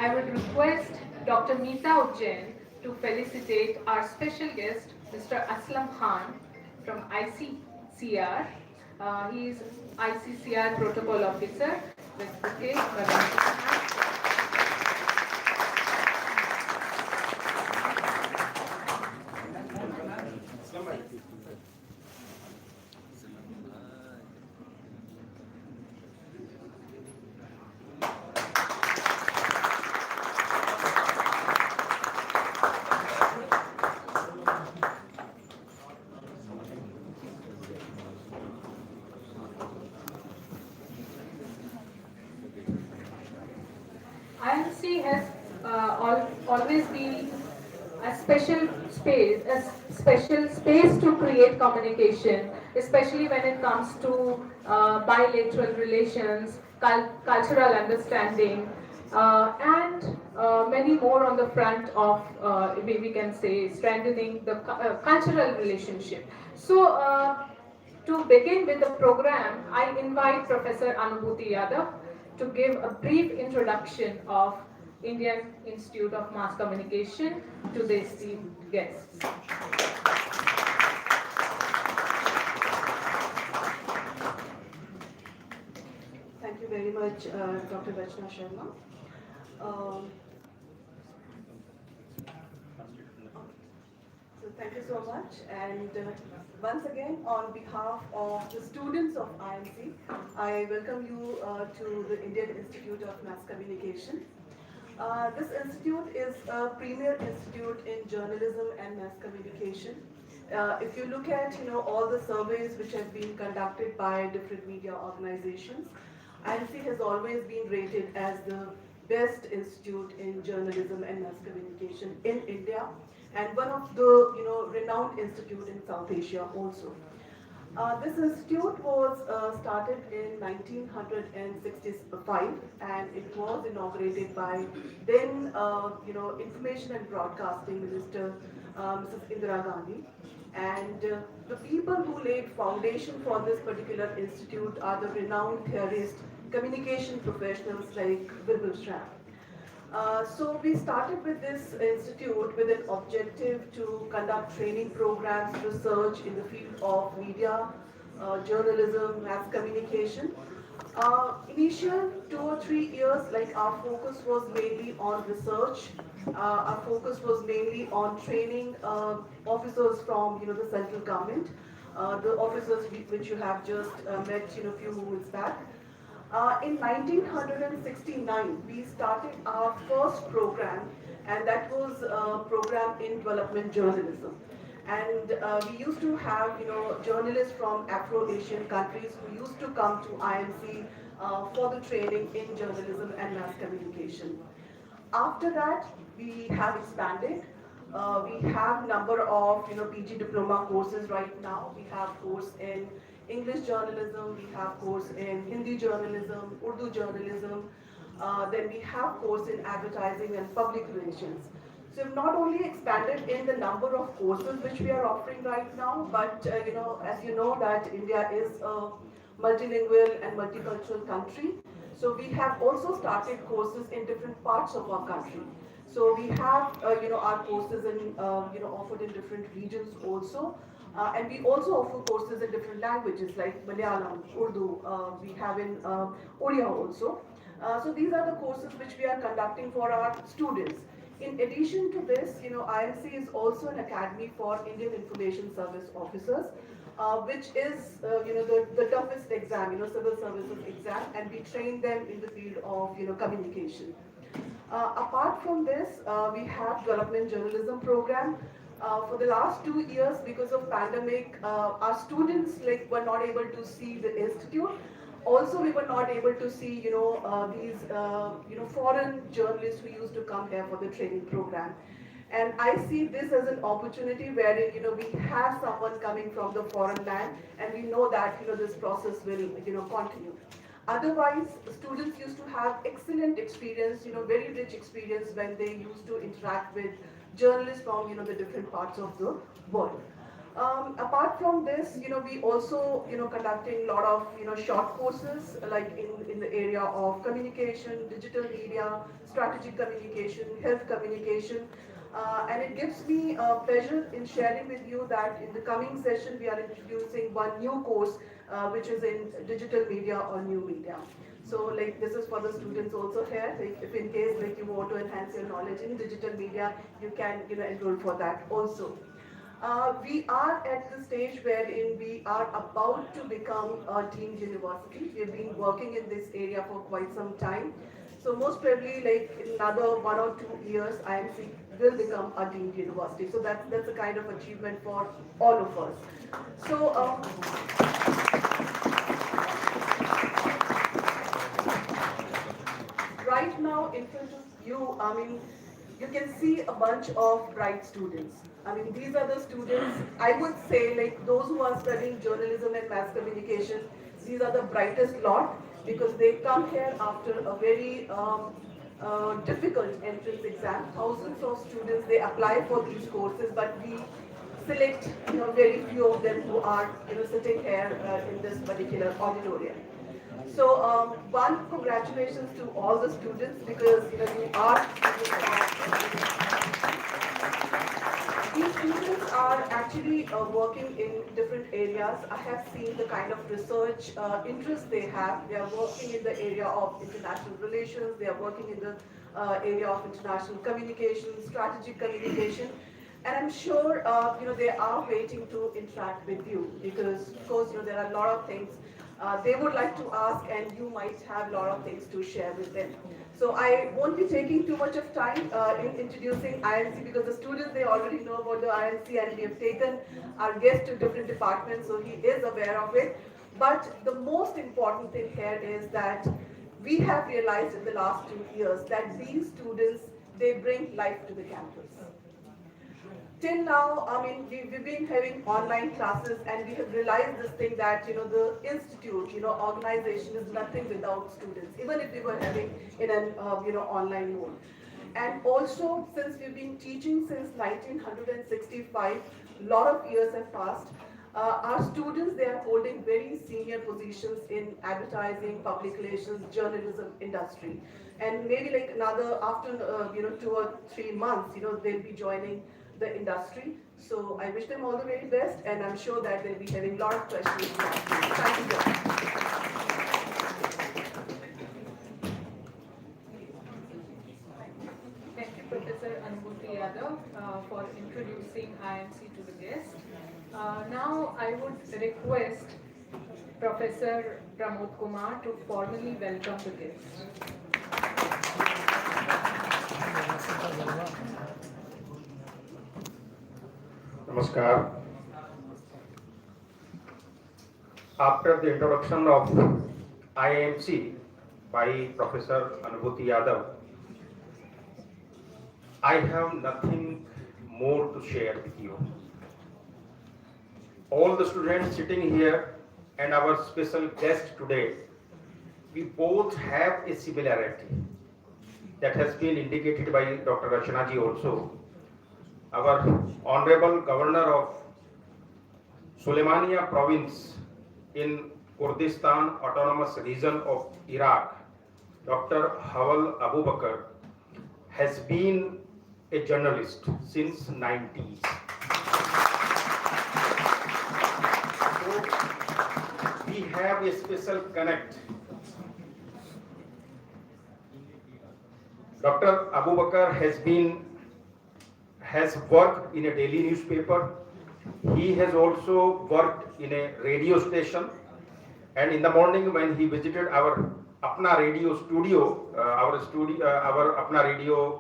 I would request Dr. Meeta Ujjain to felicitate our special guest, Mr. Aslam Khan from ICCR. He is ICCR Protocol Officer with bouquet. IMC has always been a special space to create communication, especially when it comes to bilateral relations, cultural understanding, and many more on the front of, we can say, strengthening the cultural relationship. So, to begin with the program, I invite Professor Anubhuti Yadav to give a brief introduction of Indian Institute of Mass Communication to the esteemed guests. Thank you very much, Dr. Rachna Sharma. Um, so thank you so much. And once again, on behalf of the students of IMC, I welcome you to the Indian Institute of Mass Communication. This institute is a premier institute in journalism and mass communication. If you look at all the surveys which have been conducted by different media organizations, IMC has always been rated as the best institute in journalism and mass communication in India, and one of the renowned institute in South Asia also. This institute was started in 1965, and it was inaugurated by then Information and Broadcasting Minister Mrs. Indira Gandhi. And the people who laid foundation for this particular institute are the renowned theorists, communication professionals like Birbal Shram. So we started with this institute with an objective to conduct training programs, research in the field of media, journalism, mass communication. Initial 2 or 3 years, like our focus was mainly on research. Our focus was mainly on training officers from the central government, the officers which you have just met a few moments back. In 1969, we started our first program, and that was a program in development journalism. And we used to have, journalists from Afro-Asian countries who used to come to IMC for the training in journalism and mass communication. After that, we have expanded. We have number of PG diploma courses right now. We have course in English journalism, we have course in Hindi journalism, Urdu journalism, then we have course in advertising and public relations. So we've not only expanded in the number of courses which we are offering right now, but as you know that India is a multilingual and multicultural country. So we have also started courses in different parts of our country. So we have our courses in offered in different regions also. And we also offer courses in different languages like Malayalam, Urdu, we have in Odia also. So these are the courses which we are conducting for our students. In addition to this, IMC is also an academy for Indian Information Service Officers, which is the toughest exam, civil services exam, and we train them in the field of communication. Apart from this, we have development journalism program. For the last 2 years, because of pandemic, our students were not able to see the institute. Also, we were not able to see these foreign journalists who used to come here for the training program. And I see this as an opportunity wherein we have someone coming from the foreign land, and we know that this process will continue. Otherwise, students used to have excellent experience, very rich experience when they used to interact with journalists from the different parts of the world. Apart from this, we also, conducting a lot of, short courses like in the area of communication, digital media, strategic communication, health communication. And it gives me pleasure in sharing with you that in the coming session we are introducing one new course which is in digital media or new media. So like this is for the students also here. Like if in case like you want to enhance your knowledge in digital media, you can enroll for that also. We are at the stage wherein we are about to become a deemed university. We've been working in this area for quite some time. So most probably like in another 1 or 2 years, IMC will become a deemed university. So that's a kind of achievement for all of us. So right now in front of you, you can see a bunch of bright students. These are the students, I would say, like those who are studying journalism and mass communication, these are the brightest lot because they come here after a very difficult entrance exam. Thousands of students, they apply for these courses, but we select, very few of them who are, sitting here in this particular auditorium. So one, congratulations to all the students because you are these students are actually working in different areas. I have seen the kind of research interest they have. They are working in the area of international relations. They are working in the area of international communication, strategic communication. And I'm sure they are waiting to interact with you because, of course, there are a lot of things they would like to ask, and you might have a lot of things to share with them. So I won't be taking too much of time in introducing IMC because the students, they already know about the IMC and we have taken our guest to different departments, so he is aware of it. But the most important thing here is that we have realized in the last 2 years that these students, they bring life to the campus. Till now, we've been having online classes and we have realized this thing that, the institute, organization is nothing without students, even if we were having in an, online mode. And also, since we've been teaching since 1965, a lot of years have passed. Our students, they are holding very senior positions in advertising, public relations, journalism industry. And maybe like another, after, 2 or 3 months, they'll be joining the industry. So I wish them all the very best, and I'm sure that they'll be having a lot of questions. Thank you very much. Thank you, Professor Anubhuti Yadav, for introducing IMC to the guest. Now I would request Professor Pramod Kumar to formally welcome the guest. Namaskar. After the introduction of IMC by Professor Anubhuti Yadav, I have nothing more to share with you. All the students sitting here and our special guest today, we both have a similarity that has been indicated by Dr. Rachana ji also. Our Honorable Governor of Suleimania Province in Kurdistan Autonomous Region of Iraq, Dr. Haval Abubaker, has been a journalist since 90s. So we have a special connect. Dr. Abubaker has worked in a daily newspaper. He has also worked in a radio station, and in the morning when he visited our Apna radio studio, our Apna radio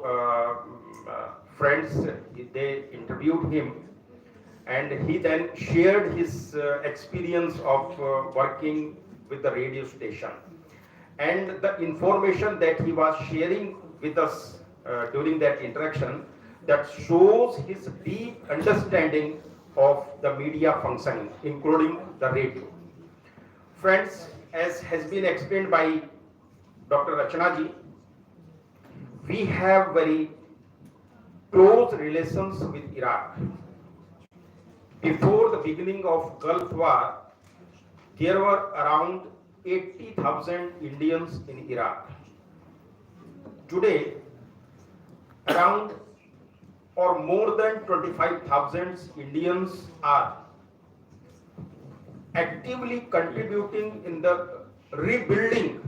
friends, they interviewed him, and he then shared his experience of working with the radio station, and the information that he was sharing with us during that interaction, that shows his deep understanding of the media functioning, including the radio. Friends, as has been explained by Dr. Rachana ji, we have very close relations with Iraq. Before the beginning of Gulf War, there were around 80,000 Indians in Iraq. Today, around or more than 25,000 Indians are actively contributing in the rebuilding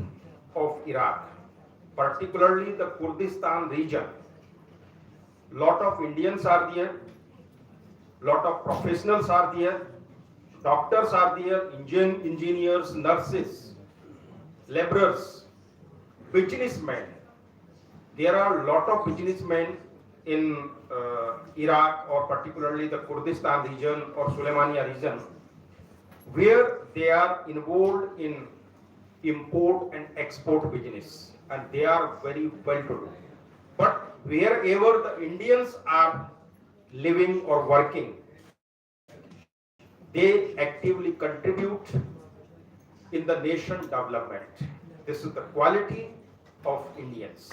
of Iraq, particularly the Kurdistan region. Lot of Indians are there, lot of professionals are there, doctors are there, engineers, nurses, laborers, businessmen. There are a lot of businessmen in Iraq, or particularly the Kurdistan region or Suleimania region, where they are involved in import and export business, and they are very well to do. But wherever the Indians are living or working, they actively contribute in the nation development. This is the quality of Indians.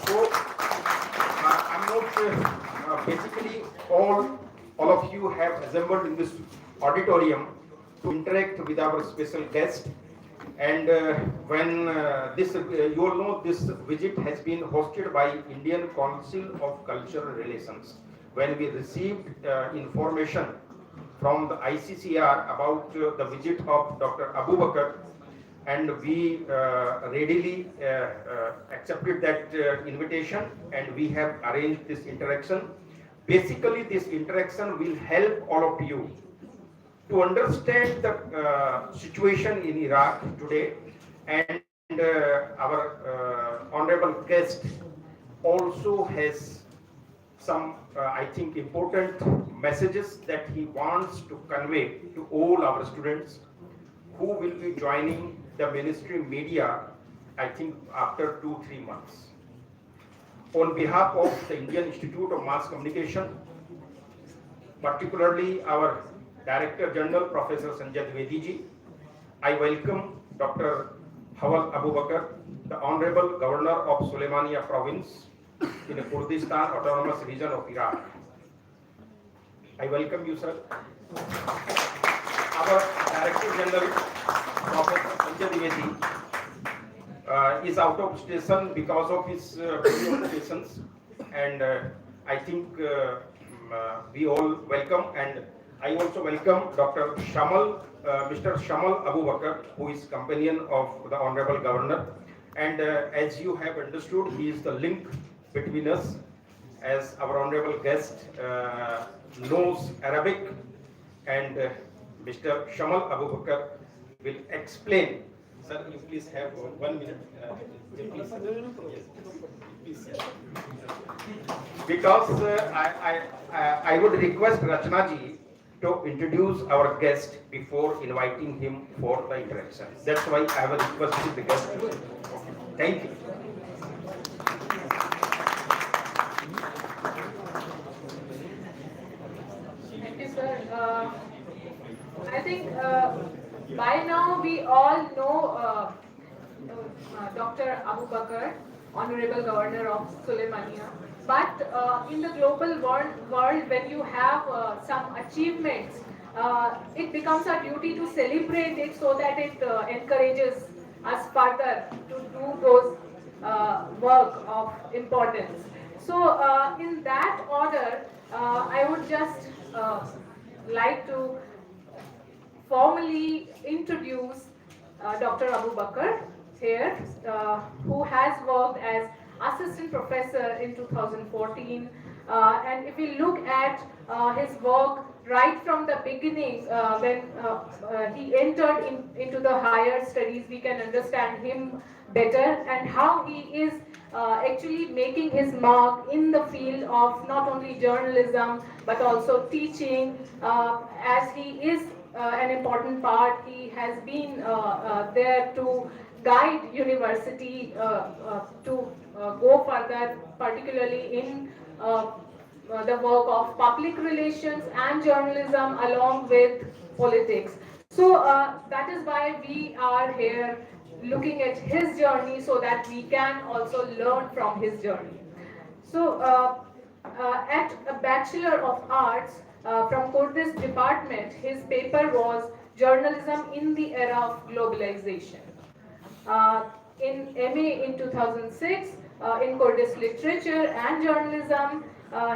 So I'm not basically all of you have assembled in this auditorium to interact with our special guest. And when you all know, this visit has been hosted by Indian Council of Cultural Relations. When we received information from the ICCR about the visit of Dr. Abubaker, and we readily accepted that invitation, and we have arranged this interaction. Basically, this interaction will help all of you to understand the situation in Iraq today, and our honorable guest also has some, I think, important messages that he wants to convey to all our students who will be joining the mainstream media, I think, after 2-3 months. On behalf of the Indian Institute of Mass Communication, particularly our Director General, Professor Sanjay Dwivedi ji, I welcome Dr. Haval Abubaker, the Honorable Governor of Suleimania Province in the Kurdistan Autonomous Region of Iraq. I welcome you, sir. Our Director General, Professor Sanjay Dwivedi, is out of station because of his preoccupations, and I think we all welcome, and I also welcome Dr. Mr. Shamal Abubaker, who is companion of the Honorable Governor, and as you have understood, he is the link between us, as our honorable guest knows Arabic, and Mr. Shamal Abubaker will explain. Sir, you please have 1 minute. Please. Yes. Because I would request Rachna ji to introduce our guest before inviting him for the interaction. That's why I have requested the guest. Thank you. Thank you, sir. I think by now we all know Dr. Abubaker, Honorable Governor of Suleimania. But in the global world, when you have some achievements, it becomes our duty to celebrate it so that it encourages us further to do those work of importance. So in that order, I would just like to formally introduce Dr. Abubaker here, who has worked as assistant professor in 2014. And if we look at his work right from the beginning, when he entered into the higher studies, we can understand him better, and how he is actually making his mark in the field of not only journalism but also teaching, as he is an important part. He has been there to guide university to go further, particularly in the work of public relations and journalism along with politics. So that is why we are here looking at his journey so that we can also learn from his journey. So at a Bachelor of Arts, from Kurdish department. His paper was Journalism in the Era of Globalization. In MA in 2006 in Kurdish Literature and Journalism,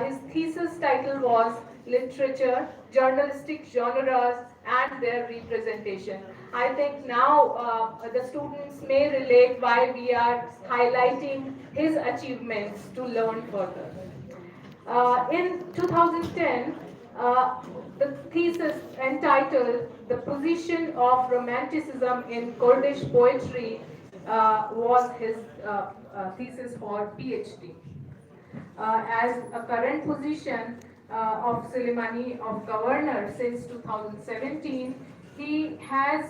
his thesis title was Literature, Journalistic Genres and Their Representation. I think now the students may relate why we are highlighting his achievements to learn further. In 2010, the thesis entitled The Position of Romanticism in Kurdish Poetry was his thesis for PhD. As a current position of Soleimani of governor since 2017, he has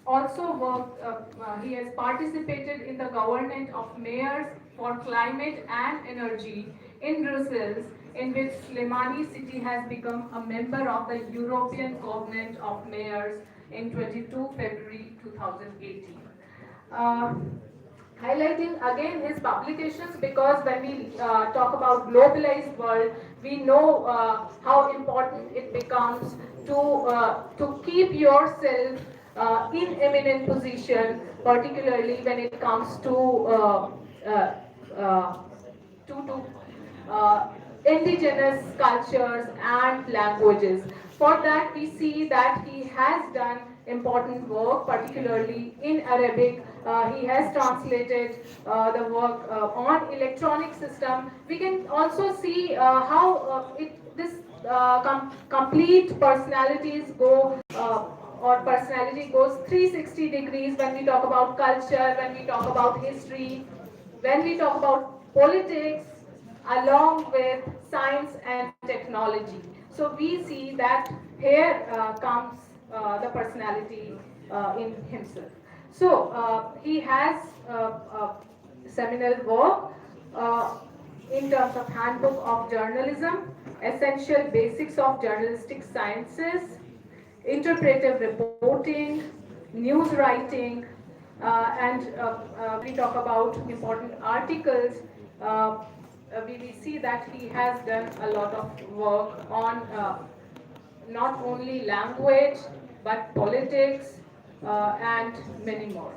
also worked, he has participated in the government of mayors for climate and energy in Brussels, in which Slimani city has become a member of the European Covenant of Mayors in 22 February 2018. Uh, Highlighting again his publications, because when we talk about globalized world, we know how important it becomes to keep yourself in eminent position, particularly when it comes uh, uh, to indigenous cultures and languages. For that, we see that he has done important work, particularly in Arabic. He has translated the work on electronic system. We can also see how this complete personalities go or personality goes 360 degrees when we talk about culture, when we talk about history, when we talk about politics, along with science and technology. So we see that here comes the personality in himself. So he has seminal work in terms of Handbook of Journalism, Essential Basics of Journalistic Sciences, Interpretive Reporting, News Writing, and we talk about important articles. We see that he has done a lot of work on not only language but politics and many more.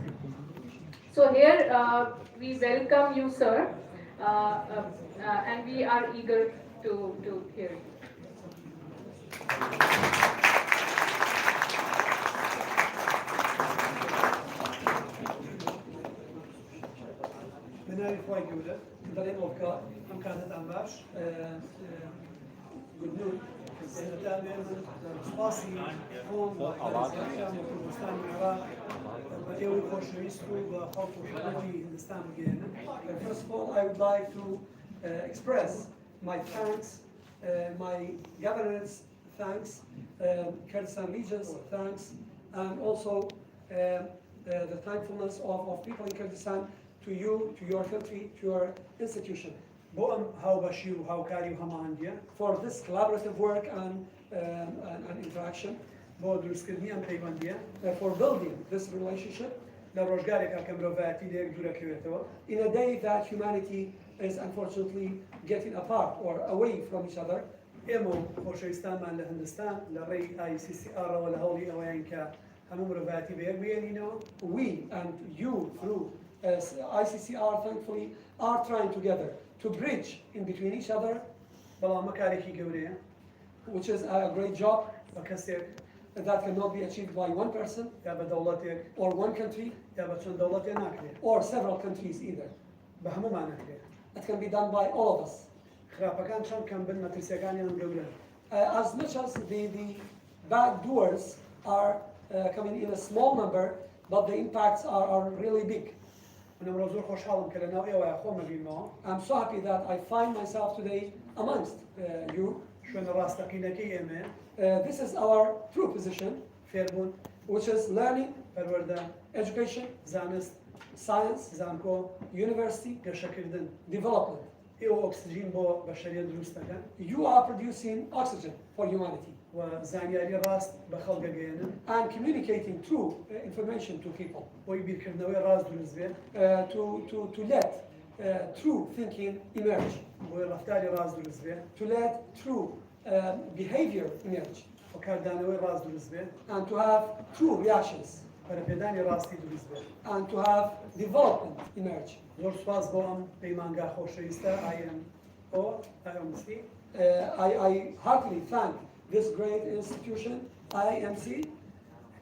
So here we welcome you, sir, and we are eager to hear you. Benali Foy Gula, in the name of God, I'm Kazat Ambash. Good noon. سپاسی خۆم بە ئەڵاتیان بە کوردستانی عێراق بە ئێوەی خۆشەویست و بە خەڵک و حکومەتی هیندستان بگەێنن. First of all, I would like to express my thanks, my governor's thanks, Kurdistan Region's thanks, and also the thankfulness of people in Kurdistan to you, to your country, to your institution. بۆ ئەم هاوبەشی و هاوکاری و هەماهەنگیە For this collaborative work and interaction, بۆ دروستکردنی ئەم پەیوەندیە for building this relationship لە ڕۆژگارێکا کە مرۆڤایەتی لە یەک دوورەکەوێتەوە in a day that humanity is unfortunately getting apart or away from each other. ئێمە و خۆشەویستانمان لە هیندستان لە ڕێی ICCR-ەوە لە هەوڵی ئەوەیان کە هەموو مرۆڤایەتی بە یەک بێنینەوە. We and you through ICCR thankfully are trying together to bridge in between each other, بەڵام کارێکی گەورەیە which is a great job بە کەسێک that cannot be achieved by one person یا بە دەوڵەتێک or one country یا بە چەند دەوڵەتێ ناکرێت or several countries either. بە هەمومان ناکرێت. It can be done by all of us. خراپەکان چەند کەم بن مەترسیەکانیان گەورە. As much as the bad doers are coming in a small number, but the impacts are really big. منە ئەمڕۆ زۆر خۆشحاڵم کە لەناو ئێوەیە خۆمە بینمەوە. I'm so happy that I find myself today amongst you. شوێنە ڕاستەقینەکەی ئێمەیە This is our true position, فێربوون which is learning, پەروەردە education, زانست science, زانکۆ university, گەشەکردن development. ئێوە ئۆکسجین بۆ بەشەریەت دروست دەکەن You are producing oxygen for humanity و زانیاری ڕاست بە خەڵک دەگەێنن and communicating true information to people, بۆی بیرکردنەوەی ڕاست دروست بێت to let true thinking emerge, بۆی ڕەفتاری ڕاست دروست بێت to let true behavior emerge وكاردانەوەی ڕاست دروست بێت and to have true reactions بەرەپێدانی ڕاستی دروست بێت and to have development emerge. زۆر سوپاس بۆ ئەم پەیمانگا خۆشەویستە IMC I heartily thank this great institution, IMC.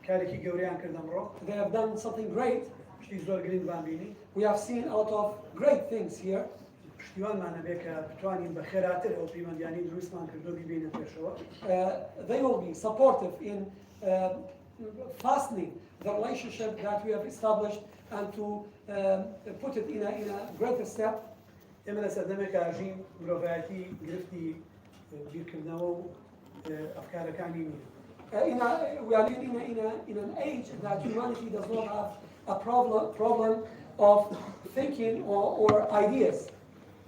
کارێکی گەورەیان کرد ئەمڕۆ They have done something great. شتی زۆر گرنگمان بینی We have seen a lot of great things here. پشتیوانمانە بێ کە بتوانین بە خێراتر ئەو پەیوەندیانی دروستمان کردو ببینە پێشەوە They will be supportive in fastening the relationship that we have established and to put it in a greater step. ئێمە لە سەردەمێکە ئاژین مرۆڤایەتی گرفتی بیرکردنەوە و ئەفکارەکانی نییە We are living in an age that humanity does not have a problem of thinking or ideas.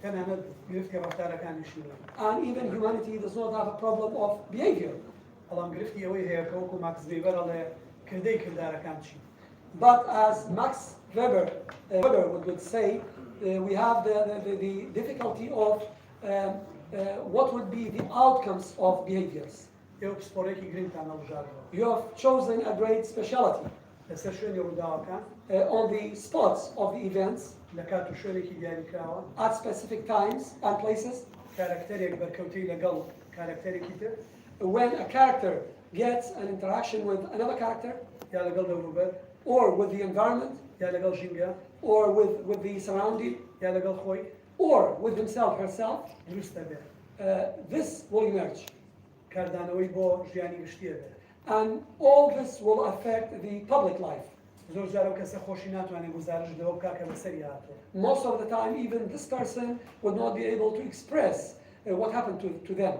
تەنانەت گرفتی ڕەفتارەکانیشی نییە And even humanity does not have a problem of behavior. بەڵام گرفتی ئەوەی هەیە کە وەکو ماکس وێبەر ئەڵێ کردەی کردارەکان چی But as Max Weber would say, we have the difficulty of what would be the outcomes of behaviors. ئێوە پسپۆرێکی گرنگتان هەڵبژاردەوە You have chosen a great specialty لەسەر شوێنی ڕووداوەکان on the spots of the events لە کات و شوێنێکی دیاریکراوە at specific times and places. کارکتەرێک بەرکەوتەی لەگەڵ کارکتەرێکی تر When a character gets an interaction with another character, یا لەگەڵ دەوروبەر or with the environment, یا لەگەڵ ژینگە or with the surrounding, یا لەگەڵ خۆی or with himself, herself, دروستە بێت this will emerge. کاردانەوەی بۆ ژیانی گشتیە بێت And all this will affect the public life. زۆر جار ئەو کەسە خۆشی ناتوانێت گزارش دەوە بکا کە بەسەری هاتووە Most of the time, even this person would not be able to express what happened to them.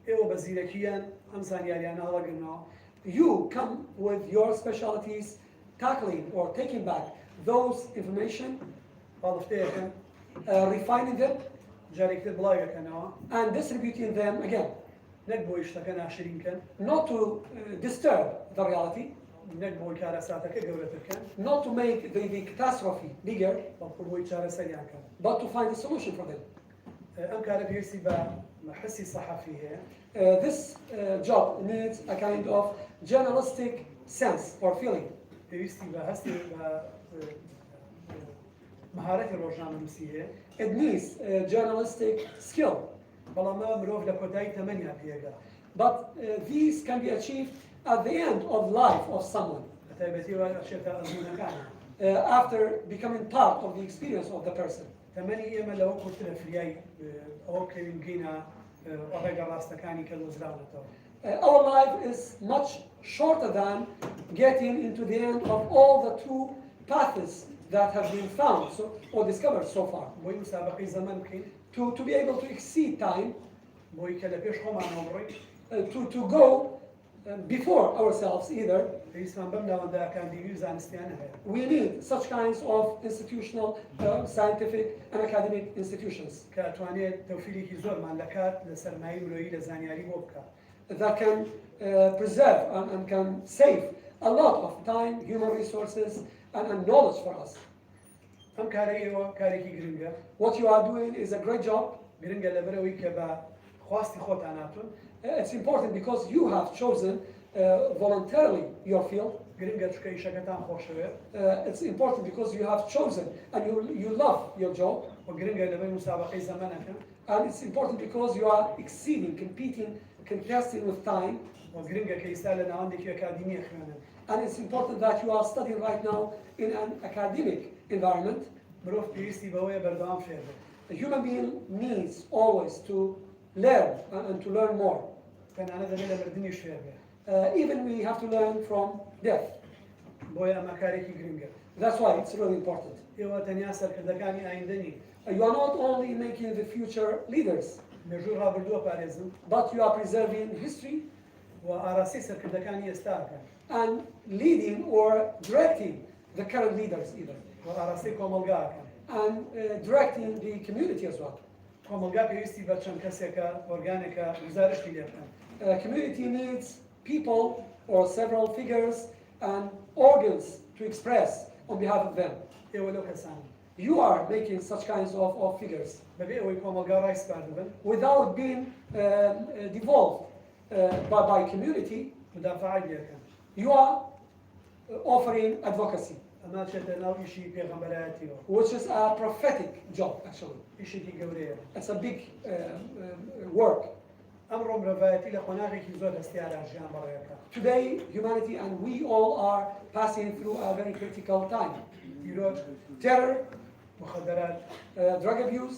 ئێوە بە زیرەکیان ئەم زانیاریانە هەڵەگرنەوە You come with your specialties, tackling or taking back those information, باڵفتەیەکەن refining them, جارێکتر بڵاو یەکەنەوە and distributing them again. نەک بۆی شتەکە ناشرینکەن Not to disturb the reality, نەک بۆی کارەساتەکە گەورەترکەن not to make the catastrophe bigger, بەڵکو بۆی چارەسەریانکەن but to find a solution for them. ئەم کارە پێویستی بە حسی سەحەفی هەیە This job needs a kind of journalistic sense or feeling. پێویستی بە هەستی بە مهارەتی ڕۆژنامەنووسی هەیە It needs journalistic skill. بەڵام ئەوە مرۆڤ لە کۆتایی تەمەنیا پێگا But these can be achieved at the end of life of someone, بە تایبەتیەوە ئەچێتە ئەزمونەکانە after becoming part of the experience of the person. تەمەنی ئێمە لەوە کورترە فریای ئەوە بکەوین بگەینە ڕێگە ڕاستەکانی کە دۆزراونەتەوە Our life is much shorter than getting into the end of all the true paths that have been found or discovered so far. بۆی مسابقەی زەمن بکەین To be able to exceed time, بۆی کە لە پێش خۆمانەوە بڕۆین to go before ourselves either, پێویستمان بەم ناوەندەکان دیوی و زانستیانە هەیە we need such kinds of institutional, scientific and academic institutions کە ئەتوانێت تەوفیرێکی زۆرمان لە کات لە سەرمایی مرۆیی لە زانیاری بۆ بکات that can preserve and can save a lot of time, human resources and knowledge for us. ئەم کارەیەوە کارێکی گرنگە What you are doing is a great job. گرنگە لەبەرەوەی کە بە خواستی خۆتان هاتوون It's important because you have chosen voluntarily your field. گرنگە چکە ئیشەکەتان خۆشەوێت It's important because you have chosen and you love your job. و گرنگە لەبەر مسابقەی زەمانەکە And it's important because you are exceeding, competing, contesting with time. و گرنگە کە ئێستا لە ناوەندێکی ئەکادیمیە خوێنن And it's important that you are studying right now in an academic environment. مرۆڤ پێویستی بەوەیە بەردەوام فێر بێت A human being needs always to learn and to learn more. تەنانە دەبێت لە مردنیش فێر بێت Even we have to learn from death. بۆیە ئەمە کارێکی گرنگە That's why it's really important. ئێوە تەنیا سەرکردەکانی ئایندە نین You are not only making the future leaders, مێژوو ڕابردووە پارێزن but you are preserving history و ئاراسی سەرکردەکانی ئێستاکەن and leading or directing the current leaders either. و ئاراستی کۆمەلگاکەن And directing the community as well. کۆمەلگا پێویستی بە چەند کەسێکە ئۆرگانێکە گزارشتی لێ بکەن Community needs people or several figures and organs to express on behalf of them. ئێوە لەو کەسانی you are making such kinds of figures بەبێ ئەوەی کۆمەلگا ڕایسپار ببن without being devolved by community. مدافعات لەکەن You are offering advocacy, ئەمە چێتە ناو ئیشی پێغەمبەرایەتیەوە which is a prophetic job actually. ئیشێکی گەورەیە It's a big work. ئەمڕۆ مرۆڤایەتی لە قۆناغێکی زۆر هەستیارە ژیان بەڕێەکە Today, humanity and we all are passing through a very critical time. دیرۆ Terror, مخدرات drug abuse,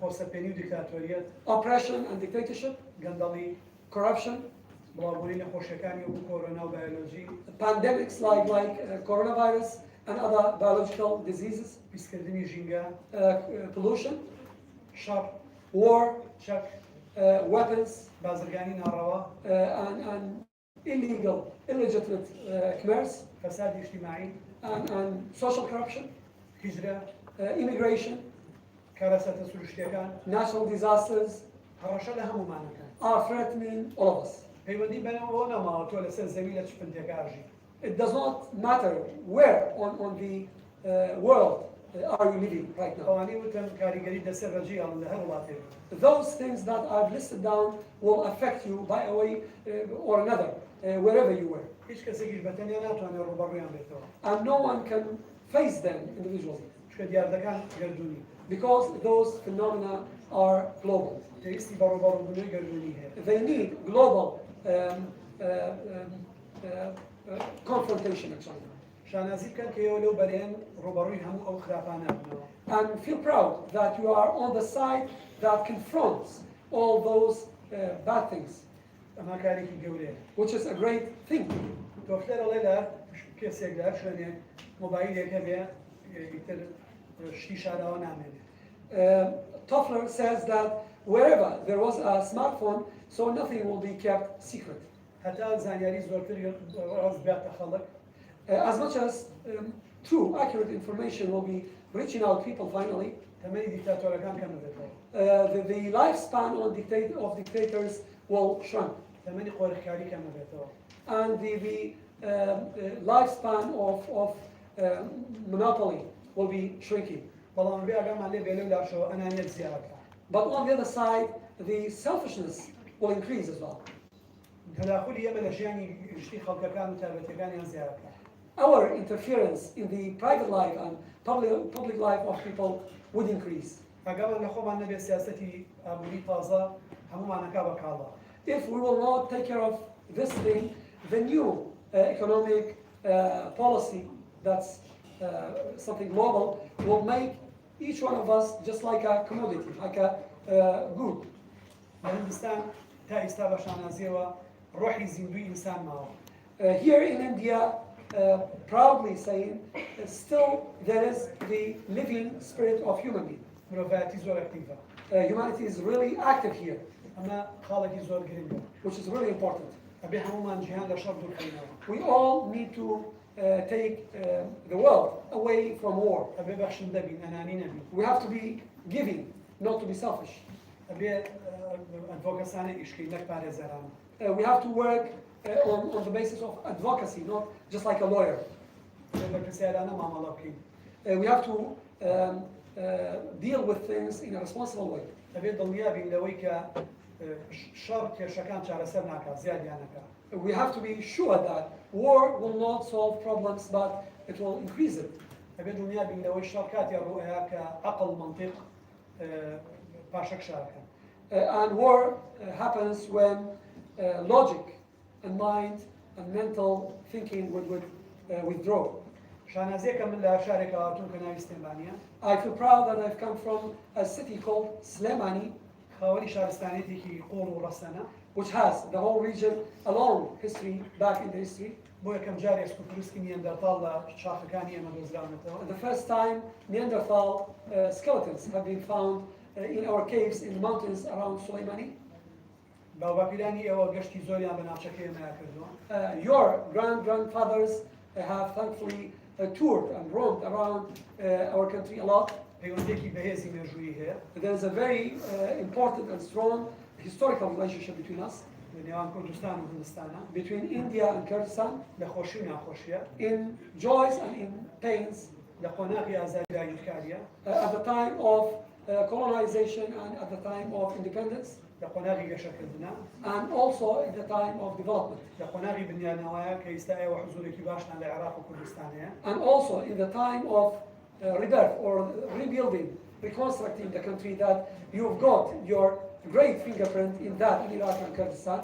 خۆسەپێنی و دیکتاتۆریەت oppression and dictatorship, گەندەڵی corruption, بڵاوبوونی نەخۆشیەکانی وەکو کۆرۆنا و بایۆلۆژی pandemics like coronavirus and other biological diseases, پیسکردنی ژینگە pollution, شەڕ war, چەک weapons, بازرگانی ناڕەوا and illegal, illegitimate commerce, فەسادی اجتیماعی and social corruption, هیجرە immigration, کارەسەتە سروشتیەکان natural disasters هەڕەشە لە هەمومانەکان are threatening all of us. پەیوەندی بەنەوە نەماوە تۆ لەسەر زەوی لە چ پندێکاژی It does not matter where on the world are you living right now. ئەوانەی وتم کاریگەری دەسەر ڕەجی هەڵن لە هەر وڵاتێک Those things that I've listed down will affect you by a way or another, wherever you were. هیچ کەسێکیش بەتەنیا ناتوانێت ڕوبەڕوویان بێتەوە And no one can face them individually چکە دیاردەکان گردوونی because those phenomena are global. پێویستی بە ڕوبەڕووبوونەوەی گردوونی هەیە They need global confrontation actually. شانازی بکەن کە ئێوە لەو بەرێن ڕوبەڕووی هەموو ئەو خراپانە بنەوە And feel proud that you are on the side that confronts all those bad things, ئەمە کارێکی گەورەیە which is a great thing. تۆ فلێرەڵێ لە کێسێکدا شوێنێک مۆبایلێک هەبێ ئیتر شتی شاراوە نامێنێ Toffler says that wherever there was a smartphone, so nothing will be kept secret. هەتا زانیاری زۆرتر ڕاست بێتە خەڵک As much as true, accurate information will be reaching out people finally, تەمەنی دیکتاتۆرەکان کەم دەبێتەوە the lifespan of dictators will shrink, تەمەنی قۆرخکاری کەم دەبێتەوە and the lifespan of monopoly will be shrinking. بەڵام بێ ئەگەمان لێ بێ لەو لاشەوە ئەنانیەت زیادەکە But on the other side, the selfishness will increase as well. تەداخلی ئێمە لە ژیانی گشتی خەڵکەکان و تایبەتیەکانیان زیادەکە Our interference in the private life and public life of people would increase. ئەگەمان لە خۆمان نەبێ سیاسەتی ئابووری تازە هەمومانەکە بە کاڵە If we will not take care of this thing, the new economic policy that's something global will make each one of us just like a commodity, like a good. لە هندستان تا ئێستا بە شانازیەوە ڕۆحی زیندوی ئینسان ماوە Here in India, proudly saying, still there is the living spirit of human being. مرۆڤایەتی زۆر ئەکتیڤە Humanity is really active here, ئەمە خاڵێکی زۆر گرنگە which is really important. ئەبێ هەمومان جیهان لە شەڕ دوورکەینەوە We all need to take the world away from war. ئەبێ بەخشندە بین ئەنانی نەبین We have to be giving, not to be selfish. ئەبێ ئەدڤۆکەسانێک ئیشکەین نەک پارێزەران We have to work on the basis of advocacy, not just like a lawyer. ئەبێ بە پرسیارانە مامەڵە بکەین We have to deal with things in a responsible way. ئەبێ دڵنیابین لەوەی کە شەڕ کێشەکان چارەسەر ناکات زیادیانەکە We have to be sure that war will not solve problems, but it will increase it. ئەبێ دڵنیابین لەوەی شەڕ کاتی ڕوئەیە کە عەقڵ منطق پاشەک شارەکەن And war happens when logic and mind and mental thinking would withdraw. شانازیەکە من لە شارێکە هاتووم کە ناوی ستێمبانیە I feel proud that I've come from a city called Slemani, خاوەنی شارستانێتێکی قۆڵ و ڕەسەنە which has the whole region a long history back in the history. بۆ یەکەم جارێ سکوتروسکی نیەندەرتاڵ لە شاخەکانی ئێمە دۆزراونەتەوە The first time Neanderthal skeletons have been found in our caves in the mountains around Soleimani. باوباپیرانی ئێوە گەشتی زۆریان بە ناوچەکەی ئێمەیە کردووە Your grandfathers have thankfully toured and roamed around our country a lot. پەیوەندێکی بەهێزی مێژوویی هەیە There is a very important and strong historical relationship between us, لە نێوان کوردستان و هندستانە between India and Kurdistan, لە خۆشی و ناخۆشیە in joys and in pains. at the time of colonization and at the time of independence, and also at the time of development, and also in the time of rebirth or rebuilding, reconstructing the country, that you've got your great fingerprint in that in Iraq and Kurdistan.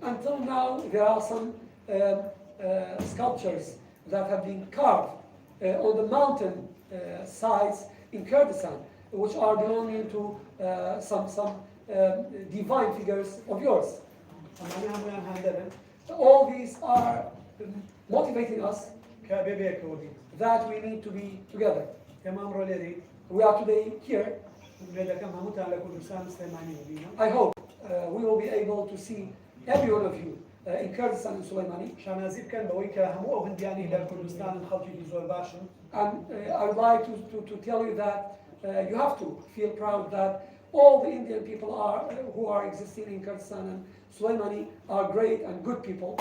Until now, there are some sculptures that have been carved on the mountain sides in Kurdistan, which are belonging to some divine figures of yours. All these are motivating us that we need to be together. We are today here. I hope we will be able to see every one of you in Kurdistan and Soleimani. And I would like to tell you that you have to feel proud that all the Indian people who are existing in Kurdistan and Soleimani are great and good people.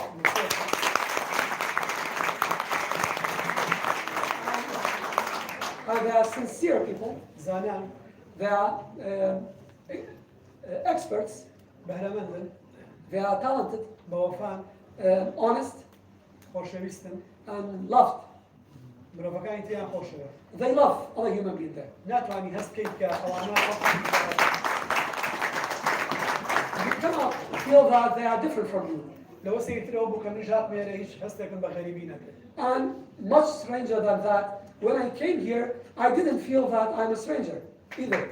And they are sincere people. They are experts. They are talented, honest, and loved. They love other human beings there. You cannot feel that they are different from you. And much stranger than that, when I came here, I didn't feel that I'm a stranger either.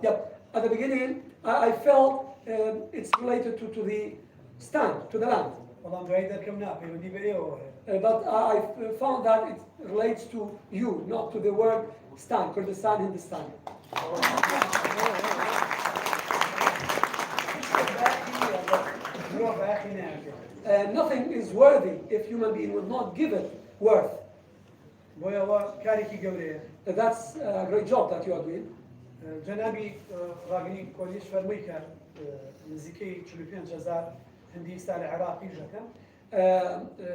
Yep. At the beginning, I felt it's related to the stand, to the land. But I found that it relates to you, not to the word stand, Kurdistan, Hindustan. Nothing is worthy if human being will not give it worth. That's a great job that you are doing. جنابی ڕاگنی کۆلیش فەرمووی کە نزیکەی 45,000 هندیستان عراقی ژەکەم.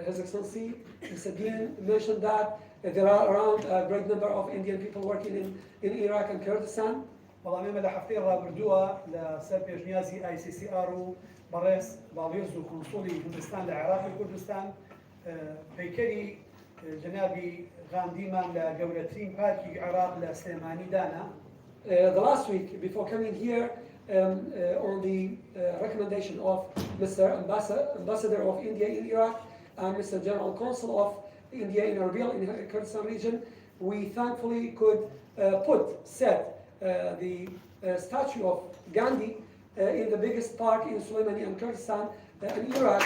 His Excellency, Mr. Dean, mentioned that there are around a great number of Indian people working in Iraq and Kurdistan. بەڵام ئێمە لە هەفتەی ڕابردووە لە سەر پێشنیازی ICCR و بەڕێز باڵێز و کۆنسوڵی هندستان لە عێراق و کوردستان پەیکەری جنابی غاندیمان لە گەورەترین پارکی عێراق لە سلێمانی دانا. The last week, before coming here, on the recommendation of Mr. Ambassador of India in Iraq and Mr. General Consul of India in Erbil in the Kurdistan region, we thankfully could set the statue of Gandhi in the biggest park in Soleimani and Kurdistan in Iraq.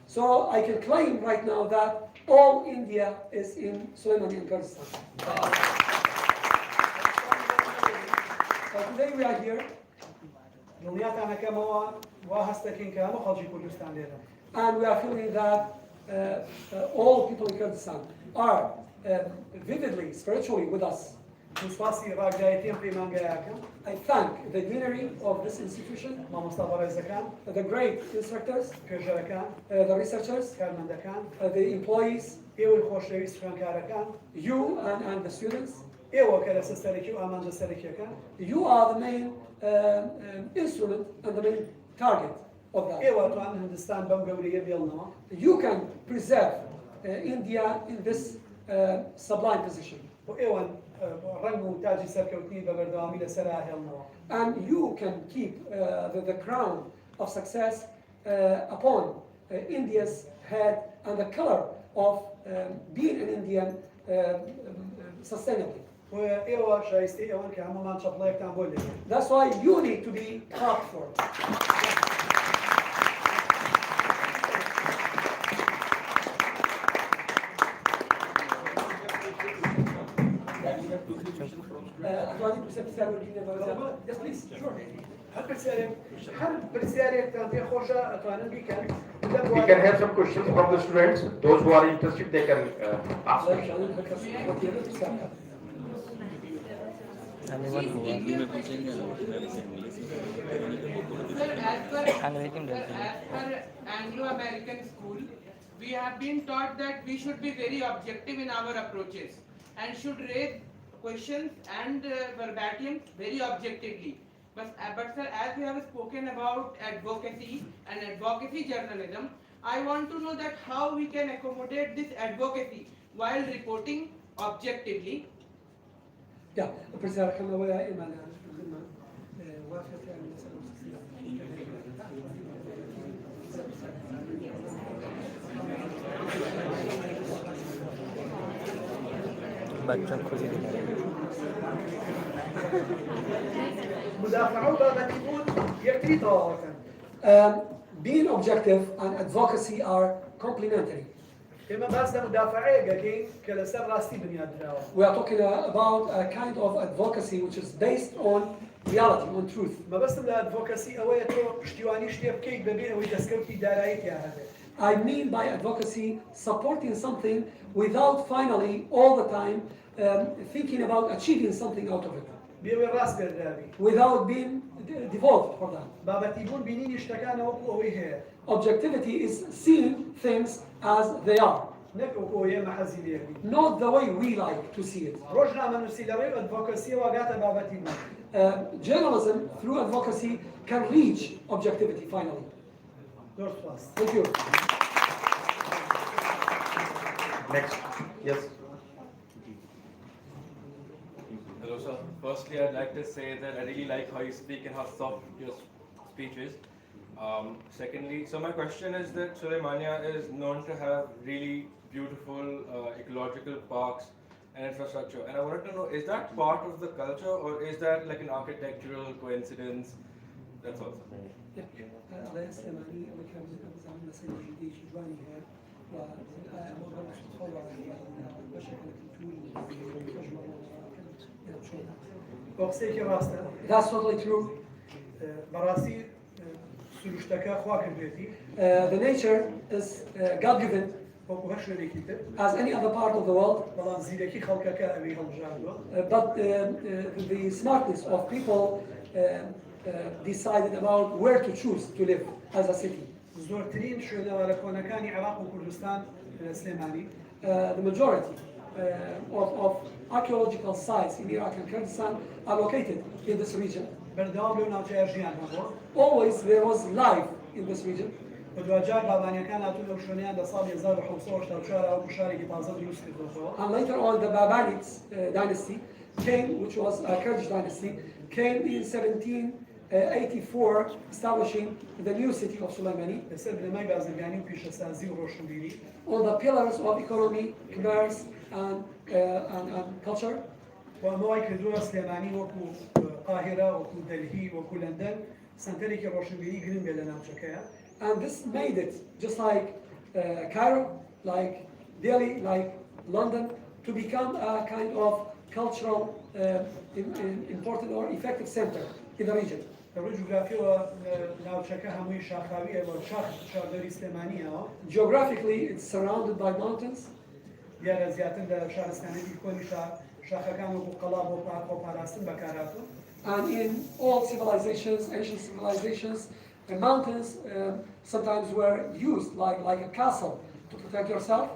So I can claim right now that all India is in Soleimani and Kurdistan. Today we are here. And we are feeling that all people in Kurdistan are vividly, spiritually with us. I thank the deanery of this institution, the great instructors, the researchers, the employees, you and the students. You are the main instrument and the main target of that. You can preserve India in this sublime position. And you can keep the crown of success upon India's head and the color of being an Indian sustainably. That's why you need to be clapped for. Yes, please. Sure. هل برسالة تنبيه خوشة أتوانن بيكن We can have some questions from the students. Those who are interested, they can ask. Sir, as per Anglo-American school, we have been taught that we should be very objective in our approaches and should raise questions and verbatim very objectively. But sir, as you have spoken about advocacy and advocacy journalism, I want to know that how we can accommodate this advocacy while reporting objectively. Yeah, President, كما هو إيمان وافق يعني बच्चों को खुशी दिखा مدافعو بابتيبون يكتري طواوة Being objective and advocacy are complementary. إما بس مدافعية كين كلا سر راستي بنياد دراوة. We are talking about a kind of advocacy which is based on reality, on truth. ما بس الادفوكاسي أوي تو اشتواني اشتياب كيك ببين أوي دسكوتي دارايت يا هذا. I mean by advocacy supporting something without finally all the time thinking about achieving something out of it. بيوي راس بردابي. Without being devolved for that. بابتيبون بينين اشتكانا وكو أوي هي. Objectivity is seeing things as they are, نك وكو هي محزي بيبي. not the way we like to see it. رجنا من السيلاري advocacy وقاتا بابتيبون. Journalism through advocacy can reach objectivity finally. دور خلاص. Thank you. Next. Yes. Hello, sir. Firstly, I'd like to say that I really like how you speak and how soft your speech is. Secondly, so my question is that Suleimania is known to have really beautiful ecological parks and infrastructure. And I wanted to know, is that part of the culture or is that like an architectural coincidence? That's all. الله يسلمني وكان زمان سنة جديد جواني هي وأمر تطور بشكل وقسيكي راستا. That's totally true. براسي سلوشتكا خواكر بيتي. The nature is God-given وكو هشوري كيتر. as any other part of the world, بلان زيدكي خلقكا أبي هالجاردو. but the smartness of people decided about where to choose to live as a city. زورترين شوينة لكونكاني عراق وكردستان سليماني. The majority of archaeological sites in Iraq and Kurdistan are located in this region. بردوام لو ناوچه ژیان هەبوو. Always there was life in this region. ودواجار بابانیەکان هاتوون لەو شوێنیان لە ساڵی 1784 و شارێکی تازە دروست کردەوە. And later on the Babanids dynasty came, which was a Kurdish dynasty, came in 1784 establishing the new city of Sulaimani لەسەر بنەمای بازرگانی و پیشەسازی و ڕۆشنبیری. on the pillars of economy, commerce and culture. و ئەمەوای کردووە سلێمانی وەکو قاهرە وەکو دەلهی وەکو لەندەن سنتەرێکی ڕۆشنبیری گرنگە لە ناوچەکەیە. And this made it just like Cairo, like Delhi, like London, to become a kind of cultural important or effective center in the region. لەڕووی جوگرافیەوە ناوچەکە هەمووی شاخاویە و شاردەری سلێمانیەوە. Geographically, it's surrounded by mountains. دیارە زیاتر لە شارستانێکی کۆنی شاخەکان وەکو قەڵا بۆ پاراستن بەکارهاتوون. And in all civilizations, ancient civilizations, the mountains sometimes were used like a castle to protect yourself.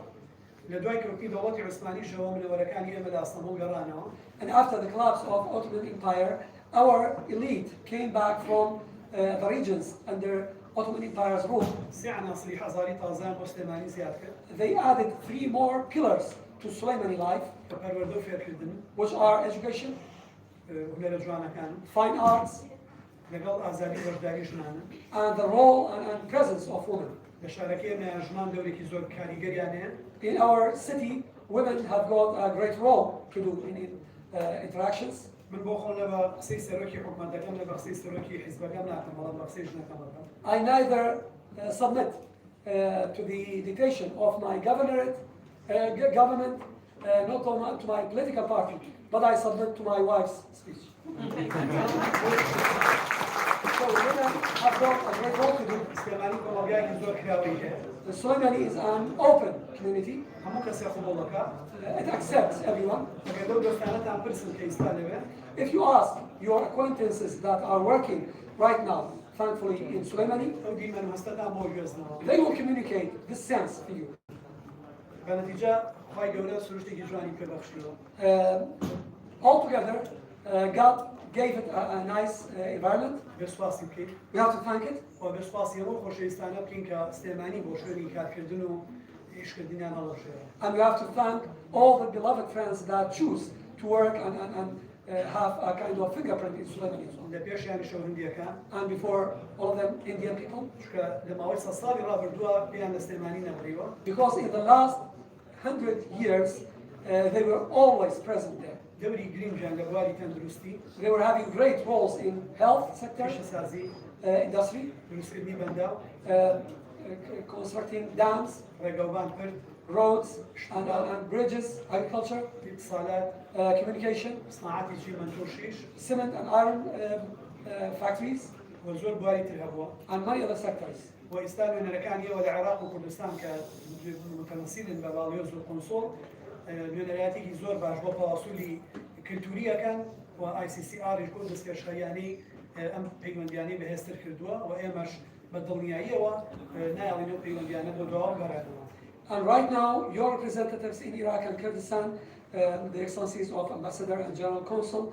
لە دوای کەوتی دەوڵەتی عوسمانیشەوە منەوەرەکانی ئێمە لە ئەستەمبول گەڕانەوە. And after the collapse of Ottoman Empire, our elite came back from the regions under Ottoman Empire's rule. سێ عناصری حەزاری تازان بۆ سلێمانی زیاد کرد. They added 3 more pillars to Soleimani life, کە پەروەردە و فێرکردن، which are education, هونەرە جوانەکان، fine arts, لەگەڵ ئازادی بەشداری ژنانە. and the role and presence of women. لە شارەکەی ئێمە ژنان دەورێکی زۆر کاریگەریان هەیە. In our city, women have got a great role to do in interactions. من بۆ خۆم لە بە قسەی سەرۆکی حکومەتەکەم لە بە قسەی سەرۆکی حیزبەکەم ناکەم، بەڵام بە قسەی ژنەکەم دەکەم. I neither submit to the dictation of my government, not to my political party, but I submit to my wife's speech. women have got a great role to do. سلێمانی کۆمەڵگایەکی زۆر کراوەی هەیە. Soleimani is an open community. هەموو کەسێک قبوڵ دەکات. It accepts everyone. ئەگەر لەو دۆستانەتان پرسن کە ئیستا لەوێ، If you ask your acquaintances that are working right now, thankfully in Soleimani, ئەو دیمەن هەستەتان بۆ گوێزنەوە. they will communicate this sense to you. بە نەتیجە خی گەورە سروشتێکی جوانی پێبەخشیوە. Altogether, God gave it a nice environment. بێسواسی بکەیت. We have to thank it. و بێسواسی هەموو خۆشەویستانە بکەین کە سلێمانی بۆ شوێنی کارکردن و ئیشکردنیان هەڵەشێت. And we have to thank all the beloved friends that choose to work and have a kind of fingerprint in Soleimani as well. لە پێشیانی شەو هەندیەکان And before all of them, Indian people. چکە لە ماوەی سە ساڵی ڕابردووە پێیان لە سلێمانی نەبڕیوە. Because in the last 100 years, they were always present there. دەوری گرنگیان لە بواری تەندروستی، They were having great roles in health sector, پیشەسازی، industry, دروستکردنی بەنداو، constructing dams, ڕێگەوبان کرد، roads, and bridges, agriculture, اتصالات، communication, صناعەتی چیمەند و شیش، cement and iron factories, و زۆر بواری تر هەبووە. and many other sectors. و ئێستا نوێنەرەکان ئێوە لە عێراق و کوردستان کە متەمەسیلن بە باڵیۆز و کۆنسۆڵ، نوێنەرایەتێکی زۆر باش بۆ پاوەسولی کلتوریەکان و ICCR بۆ دەستپێشخەریانەی ئەم پەیوەندیانەی بەهێزتر کردووە و ئێمەش بە دڵنیاییەوە نایڵین ئەو پەیوەندیانە بۆ دەوام بەڕێنەوە. And right now, your representatives in Iraq and Kurdistan, the excellencies of Ambassador and General Consul,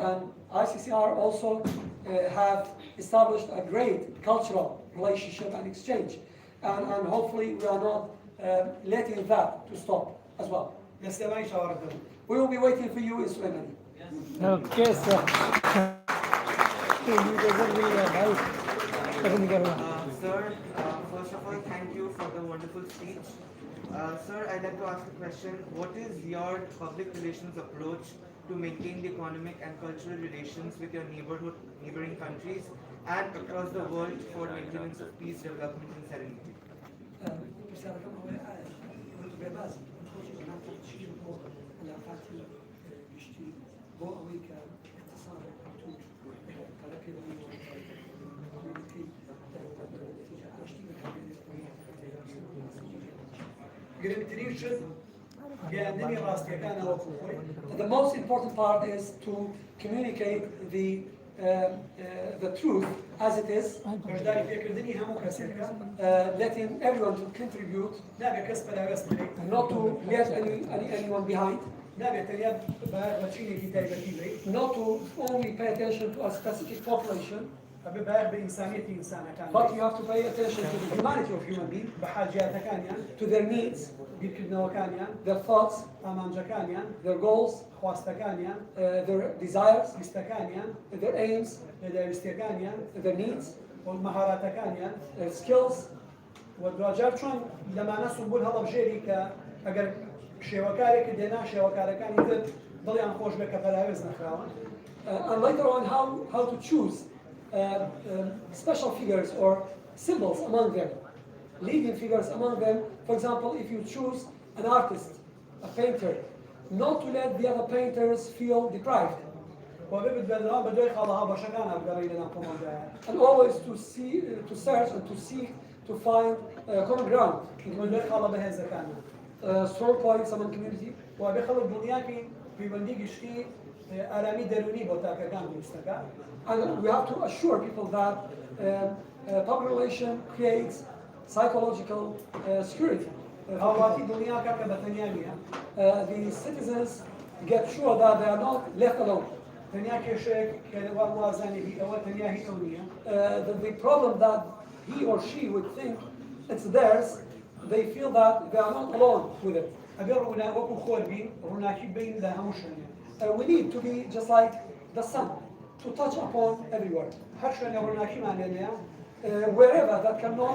and ICCR also have established a great cultural relationship and exchange. And hopefully we are not letting that to stop as well. لە سلێمانی چاوەڕێدەم. We will be waiting for you in Soleimani. Okay, sir. You doesn't really nice. Sir, first of all, thank you for the wonderful speech. Sir, I'd like to ask a question. What is your public relations approach to maintain the economic and cultural relations with your neighboring countries and across the world for maintenance of peace, development and serenity? گرنگترین شت گەیاندنی ڕاستیەکانەوە خۆی. The most important part is to communicate the truth as it is, بەشداری پێکردنی هەموو کەسێکە، letting everyone to contribute, نابێت کەس بەراوێست بکەیت، not to leave anyone behind, نابێت تەنیا بە چینێکی تایبەتی بێت، not to only pay attention to a specific population, ئەبێ بایەخ بە ئینسانیەتی ئینسانەکان but you have to pay attention to the humanity of human beings, بە حاجیاتەکانیان، to their needs, بیرکردنەوەکانیان، their thoughts, ئامانجەکانیان، their goals, خواستەکانیان، their desires, ویستەکانیان، their aims, لەداویستیەکانیان، their needs, و مەهاراتەکانیان، their skills, و دوجار چۆن لەمانە سمبول هەڵەبژێری کە ئەگەر شێوەکارێکی دێنا شێوەکارەکانی تر دڵیان خۆش بێ کە بەراوێز نەخراون. and later on how to choose special figures or symbols among them, leading figures among them. For example, if you choose an artist, a painter, not to let the other painters feel deprived, و ببێت بەردەوام بە دوای خاڵەها بەشەکان هەڵگەڕی لەناو کۆمەڵگایە. and always to search and to seek to find common ground, بە دوای خاڵە بەهێزەکانە. strong points among community, و بێ خەڵک دڵنیاکەی پەیوەندی گشتی ئارامی دەرونی بۆ تاکەکان دروستەکە. and we have to assure people that public relation creates psychological security. هاوڵاتی دڵنیاکە کە بەتەنیا نییە. The citizens get sure that they are not left alone. تەنیا کێشەیەک کە لەوان وازانێکی ئەوە تەنیا هیچ ئەو نییە. The problem that he or she would think it's theirs, they feel that they are not alone with it. ئەبێ ڕووناوەکو خۆر بین ڕووناکی بین لە هەموو شوێنێ. We need to be just like the sun, to touch upon everywhere. هەر شوێنە ڕووناکیمان لێنەیە Wherever that cannot